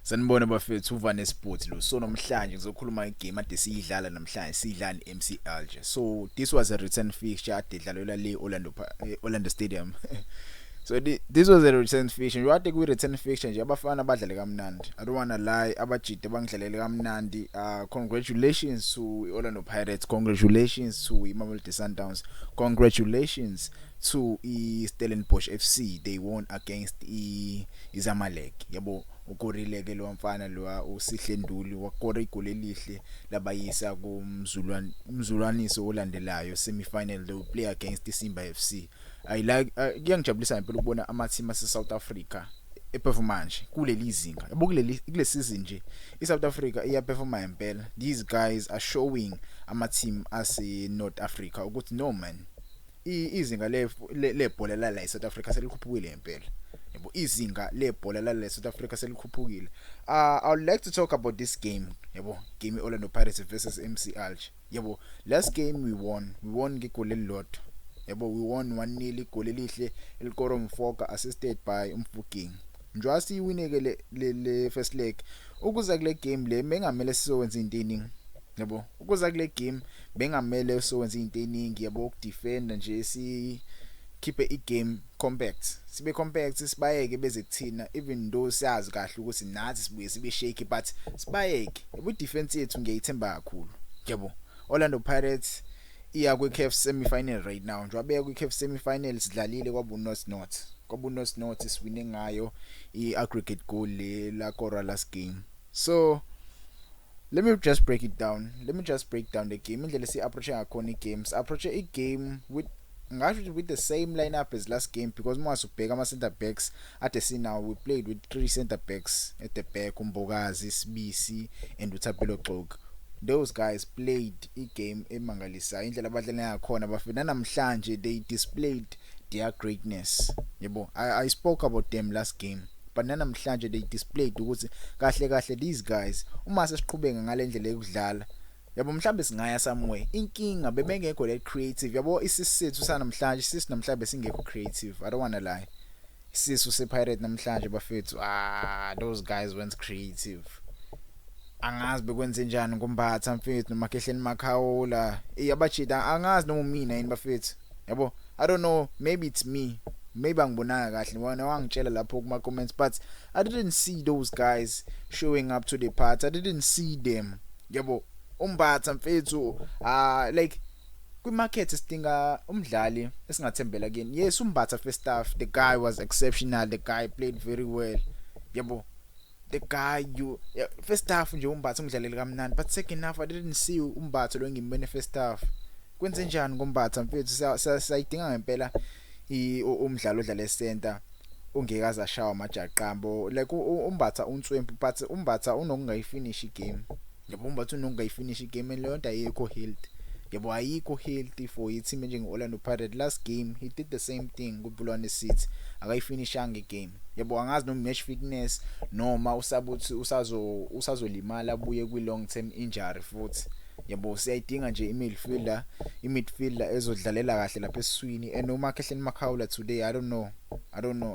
Sanibona bafethu uvane sport lo so namhlanje ngizokhuluma igame ade siyidlala namhlanje sidlala iMC Alger. So this was a return fixture ade dlalelwa le Orlando Stadium. This was a return fixture. Wade ku return fixture nje abafana badlale kamnandi. I don't wanna lie abajide bangidlalele kamnandi. Congratulations to Orlando Pirates. Congratulations to Mamelodi Sundowns. Congratulations to Stellenbosch FC. They won against iZamalek. Yabo ukorileke lo mfana lo uSihle Nduli wakora igoli elihle labayisa kumzulwaniso olandelayo semifinal they will play against iSimba FC. I like kuyangijabulisa ngempela ukubona ama team ase South Africa eperformance kuleli izinga. Yabo kule season nje iSouth Africa iyaperforma ngempela. These guys are showing ama team ase North Africa ukuthi no man izinga lebhola la eSouth Africa selikhuphukile ngempela. Yebo izinga lebhola la South Africa selikhuphukile. I would like to talk about this game. Yebo game Orlando Pirates versus MC Alger. Yebo last game we won ngegoli elilodwa. Yebo we won 1-0 igoli elihle elikoro Mfoka assisted by Mfuking. Njwa siwineke le first leg. Ukuza kule game le mengamele sizowenza into eningi. Yebo ukuza kule game bengamele sizowenza into eningi yabo ukudefend nje si keep igame compact. Sibe compact sibayeke beze kuthina even though siyazi kahle ukuthi nathi sibuye sibe shake but sibayeke. Yebo defense yethu ngiyithemba kakhulu. Yebo Orlando Pirates iya kwi CAF semi-final right now. Njobe kwi CAF semi-final sidlalile kwabu North siwine ngayo i-aggregate goal le la kora last game. So let me just break down the game. Indlela si approach ngakhona games. Approach a game with the same lineup as last game because once ubheka ama center backs ade now we played with 3 center backs at the back Mbokazi, Sibisi and Uthapelo Xoko. Those guys played a game emangalisa indlela abadlala ngakhona bafina namhlanje they displayed their greatness. Yebo I spoke about them last game but namhlanje they displayed ukuthi kahle these guys uma sesiqhubeka ngalendlela ekudlala yabo mhlambe singaya somewhere inkinga bebengekho le creative yabo isisethu sanamhlanje namhlanje singekho creative. I don't wanna lie isisu sePirate namhlanje bafethu those guys weren't creative. Angazi bekwenze njani ngombatha mfethu noMakehleni Makhawula yabajida angazi noma mina yini bafethu yabo I don't know maybe it's me maybe angibonanga kahle wona wangitshela lapho kuma comments but I didn't see those guys showing up to the part. I didn't see them yabo umbatha mfethu like kwi market sidinga umdlali esingathembela kuyena. Yes umbatha first half the guy was exceptional, the guy played very well yabo the guy first half nje umbatha ungidlalele kamnandi but second half I didn't see umbatha lo ngimbone first half. Kwenze njani ngombatha mfethu sayidinga ngempela umdlalo odlala center ungekaza shawa amajaqambo like umbatha uNtswempu but umbatha unokungayifinish igame. Yabo umbatha unokungayifinish igame leyo nto ayikho health. Yabo ayikho healthy for i-team njenge Orlando Pirates. Last game he did the same thing kuBulwane City akayifinishanga igame. Yabo angazi no match fitness noma usabuthi usazolimala abuye kwi long term injury futhi. Yabo siyayidinga nje i-midfielder ezodlalela kahle lapha eswini and uMakehleni Makhawula today I don't know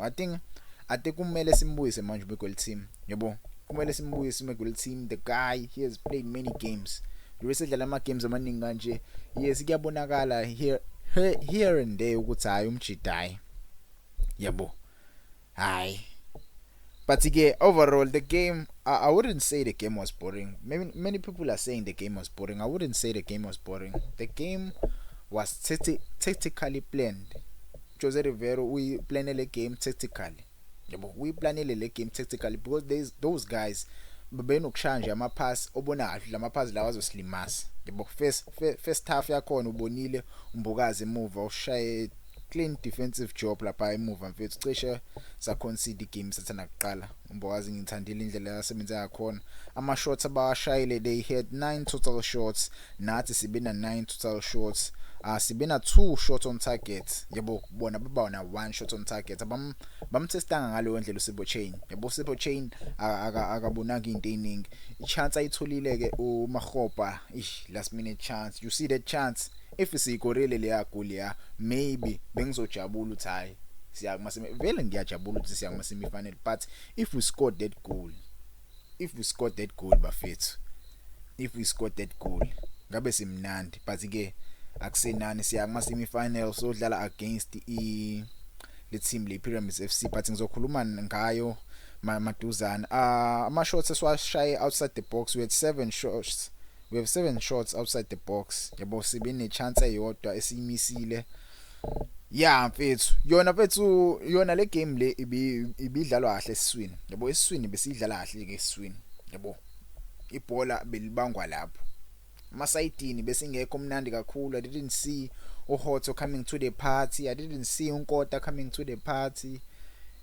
I think kumele simbuyise manje bekwel team. Yabo kumele simbuyise bekwel team. The guy he has played many games. Resedlala ama games amaningi kanje. Yes kuyabonakala here and there ukuthi hayi umjidai. Yabo hayi but again overall the game I wouldn't say the game was boring. Many people are saying the game was boring. I wouldn't say the game was boring. The game was tactically planned. Jose Rivero we planned the game tactically. Yabo we planned the game tactically because those guys bebenokushanja ama pass obona kahle lama pass lawa azosilimasa. Yabo first half yakhona ubonile Mbokazi emuva ushaye clean defensive job lapha emuva mfethu cishe sa concede game sathana kuqala. Mbokazi ngithandile indlela yasebenza ngakhona ama shots abashayile they had 9 total shots nathi sibena 9 total shots. Sibena 2 shots on target. Yabo bona babona 1 shot on target. Bamtestanga ngaleyo ndlela uSibo Chain. Yabo Sibo Chain akabonanga into eningi. Ichance ayitholile ke uMagopa last minute chance. You see that chance if siyikorile leya goal ya maybe bengizojabula uthi hayi siyakuma vele ngiyajabula ukuthi siyakuma semi final but if we scored that goal if we scored that goal bafethu, if we scored that goal ngabe simnandi, but ke akusenani siya kuma semi-finals sodlala against le team le Pyramids FC, but ngizokhuluma ngayo maduzana. Ama shots esiwashaye outside the box, we had 7 shots, we have 7 shots outside the box, yabo sibe ne chance eyodwa esiyimisile. Yeah mfethu, yona le game le ibidlalwa kahle esiswini, yabo esiswini besidlala kahle ke esiswini, yabo ibhola belibangwa lapho masayidini besingekho mnandi kakhulu. I didn't see uHotho coming to the party, I didn't see uNkota coming to the party.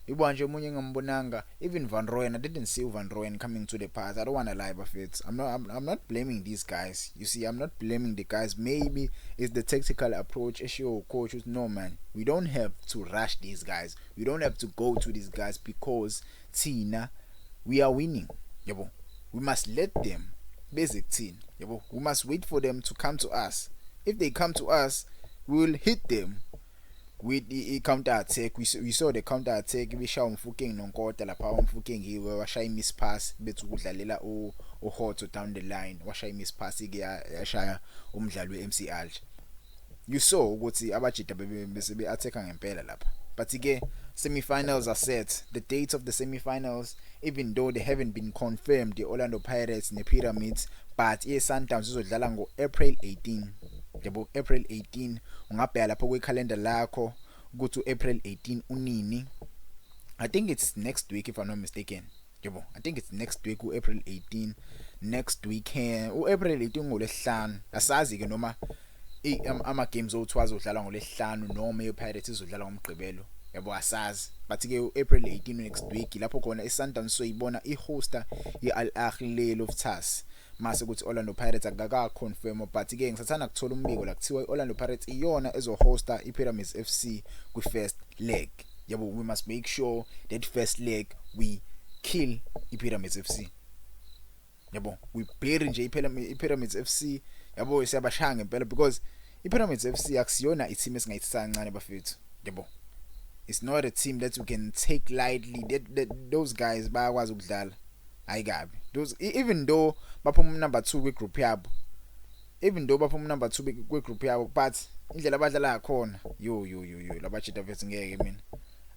Ibo nje umunye ngambonanga, even Van Rooyen, I didn't see Van Rooyen coming to the party. I don't want to lie about it. I'm not blaming these guys. You see, I'm not blaming the guys. Maybe it's the tactical approach issue. Coach, no man, we don't have to rush these guys. We don't have to go to these guys because Tina, we are winning. Yabo, we must let them basic team. Yabo, we must wait for them to come to us. If they come to us, we will hit them with the counter attack. We saw the counter attack. Bisha umfuking nonkota lapha umfuking hiwe washaya miss pass bethu kudlalela uHotho down the line, washaya miss pass ke yashaya umdlali weMC Alger. You saw ukuthi abajida bese attacka ngempela lapha. But ke semi-finals are set. The dates of the semi-finals, even though they haven't been confirmed, the Orlando Pirates ne Pyramids, but Sundowns izodlala ngo April 18. Yabo April 18 ungabheka lapha kwe calendar lakho ukuthi April 18 unini. I think it's next week if I'm not mistaken. Yabo, I think it's next week April 18. Next weekend April 18 ngolesihlanu. Asazi ke noma ama games othiwa udlala ngolesihlanu noma iPirates izodlala ngomgqibelo. Yabo asazi, but ke April 18 next week lapho khona iSundowns soyibona ihosta yeAl Ahly Loftus. Mase ukuthi Orlando Pirates akaka confirm, but ke ngisathana ukuthola umbiko la kuthiwa Orlando Pirates iyona ezohosta iPyramids FC kwi first leg. Yabo, we must make sure that first leg we kill iPyramids FC. Yabo, we bury nje iPyramids FC. Yabo siyabashaya ngempela because iPyramids FC akusiyona i-team esingayithisancane bafethu. Yabo, it's not a team that you can take lightly. Those guys bayakwazi ukudlala. Ayikabi. Those, even though baphuma number 2 kwi group yabo. Even though baphuma number 2 kwi group yabo, but indlela abadlala khona yo labajida vethu ngeke mina.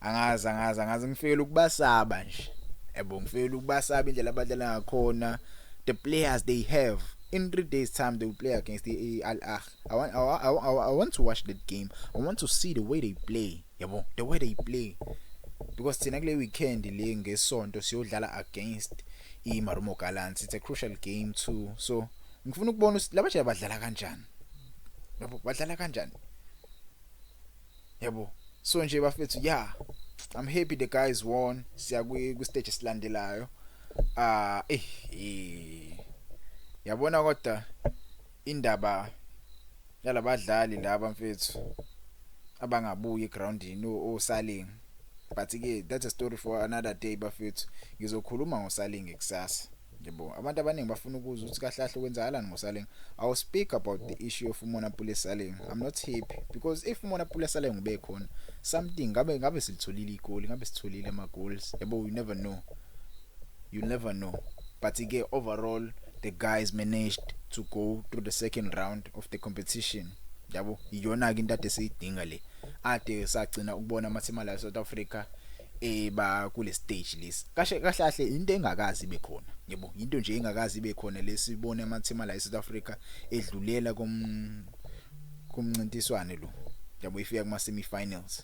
Angazi ngifela ukubasaba nje. Yabo ngifela ukubasaba indlela abadlala khona. The players they have, in 3 days time they will play against the Al Ahly. I want to watch that game. I want to see the way they play. Yabo, the way they play. Because thina kule weekend le ngesonto siyodlala against iMarumo Gallants. It's a crucial game too. So ngifuna ukubona labasha badlala kanjani. Yabo, badlala kanjani. Yabo. So nje bafethu, yeah, I'm happy the guys won. Siya ku stage esilandelayo. Yabona kodwa indaba yalabadlali laba mfethu abangabuyi egroundini oSaling. But ke that's a story for another day bafethu. Ngizokhuluma ngoSaling eksasa. Yebo, abantu abaningi bafuna ukuzwa ukuthi kahle kahle kwenzakalani ngoSaling. I will speak about the issue of Umonapule Saling. I'm not happy because if Umonapule Saling ube khona, something ngabe silitholile igoli, ngabe sitholile ama goals. Yebo, you never know. You never know. But again, overall, the guys managed to go through the second round of the competition. Yabo, iyona ke into ade siyidinga le. Ade sagcina ukubona amathema la South Africa ba kule stage lesi. Kahle kahle into engakazi ibe khona. Yebo, into nje engakazi ibe khona lesibone amathema la South Africa edlulela kumncintiswane lo. Yabo, ifika kuma semi-finals.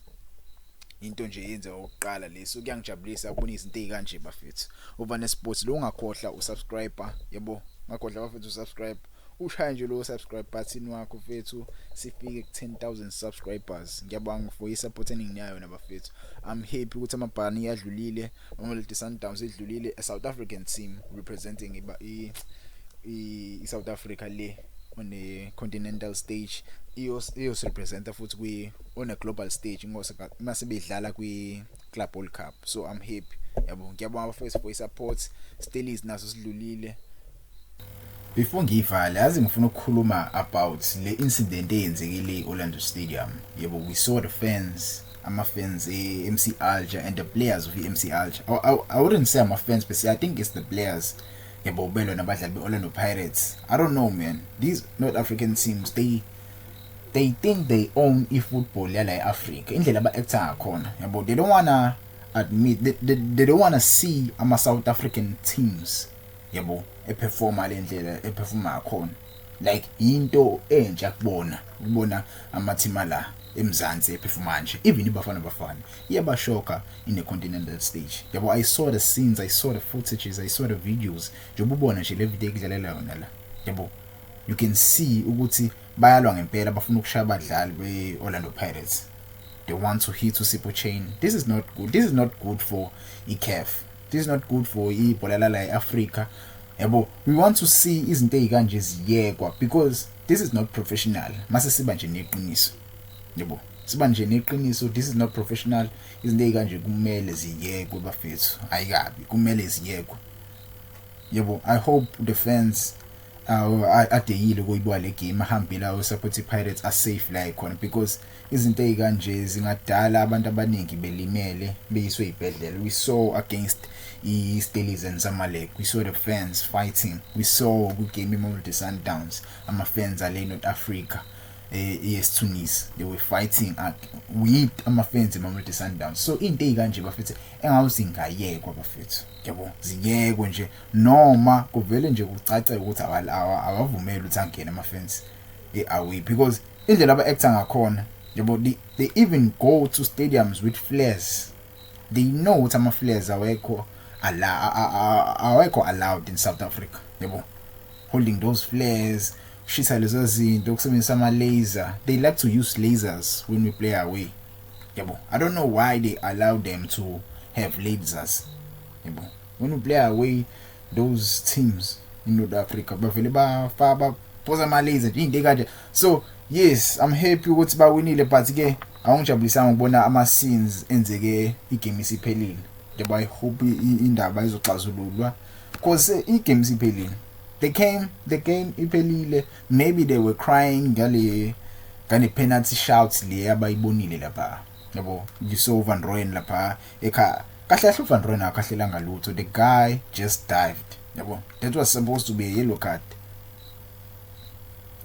Into nje yenze oqala leso kuyangijabulisa ukubona izinto ezikanje bafethu. Uvane Sports lo ungakhohla usubscriber, yebo, ungakhohla bafethu usubscribe. Ushaya nje lo subscribe button wakho fethu sifike ku 10,000 subscribers. Ngiyabonga for support eningiyayo nabafethu. I'm happy ukuthi amabhani yadlulile, Mamelodi Sundowns edlulile, a South African team representing i South Africa le on a continental stage. Iyos representa futhi on a global stage mase bedlala kwi Club World Cup. So I'm happy. Yabo, ngiyabonga bafethu for support. Still is naso sidlulile. Before ngivale, yazi ngifuna ukukhuluma about le incident eyenzekile eOrlando Stadium. Yebo, we saw the fans ama-fans e-MC Alger and the players of i-MC Alger. I wouldn't say ama-fans but I think it's the players yabo belwa nabadlali be-Orlando Pirates. I don't know man, these North African teams they think they own i-football yala e-Africa indlela aba-acta ngakhona yabo. They don't wanna admit they don't wanna see ama-South African teams yabo eperforma le ndlela eperforma ngakhona, like into entsha kubona amathima la eMzansi eperforma nje, even iBafana iyabashoka in the continental stage yabo. I saw the scenes, I saw the footages, I saw the videos njengoba ubona nje le video ekudlalela yona la yabo. You can see ukuthi bayalwa ngempela, bafuna ukushaya abadlali be-Orlando Pirates. They want to hit uSipho Chain. This is not good. This is not good for iCAF. This is not good for ibhola la eAfrica yabo. We want to see izinto ezikanje ziyekwa because this is not professional. Mase siba nje neqiniso yabo, siba nje neqiniso. This is not professional. Izinto ezikanje kumele ziyekwe bafethu, ayikabi kumele ziyekwe yabo. I hope the fans adeyile koyibuka le game ahambile ayo support iPirates are safe la ikhona, because izinto ezikanje zingadala abantu abaningi belimele beyiswe ibhedlela. We saw against iSteelers and Zamalek, we saw the fans fighting. We saw ku game iMamelodi Sundowns, ama-fans ale North Africa ES Tunis, they were fighting with ama-fans eMamelodi Sundowns. So into ezikanje bafethu engawuzingayekwa bafethu yabo, ziyekwe nje noma kuvele nje kucace ukuthi awavumeli ukuthi angene ama-fans away, because indlela aba-acta ngakhona yabo, they even go to stadiums with flares. They know ukuthi ama-flares awekho allowed in South Africa yabo. Holding those flares, shisa lezo zinto, ukusebenzisa ama-laser. They like to use lasers when we play away yabo. I don't know why they allow them to have lasers yabo. When we play away, those teams in North Africa bavele bapoza ama-laser into ekanje. So yes, I'm happy ukuthi bawinile, but ke awungijabulisanga ukubona ama-scenes enzeke igame isiphelile yabo. I hope indaba izoxazululwa because igame isiphelile. The game iphelile. Maybe they were crying ngale penalty shouts le abayibonile lapha yabo. You saw Van Rooyen lapha kahle Van Rooyen akahlelanga lutho. The guy just dived yabo. That was supposed to be a yellow card.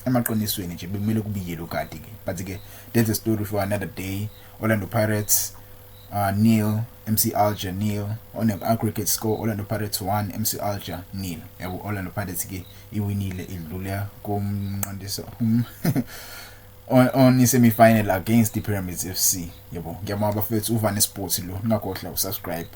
Emaqinisweni nje bekumele kube yellow card ke, but ke that's a story for another day. Orlando Pirates nil, MC Alger nil. On an aggregate score, Orlando Pirates 1, MC Alger nil yabo. Orlando Pirates ke iwinile idlula kumnqandisa on semi-final against the Pyramids FC yabo. Ngiyabonga bafethu, uVane Sports lo, ungakhohlwa usubscribe.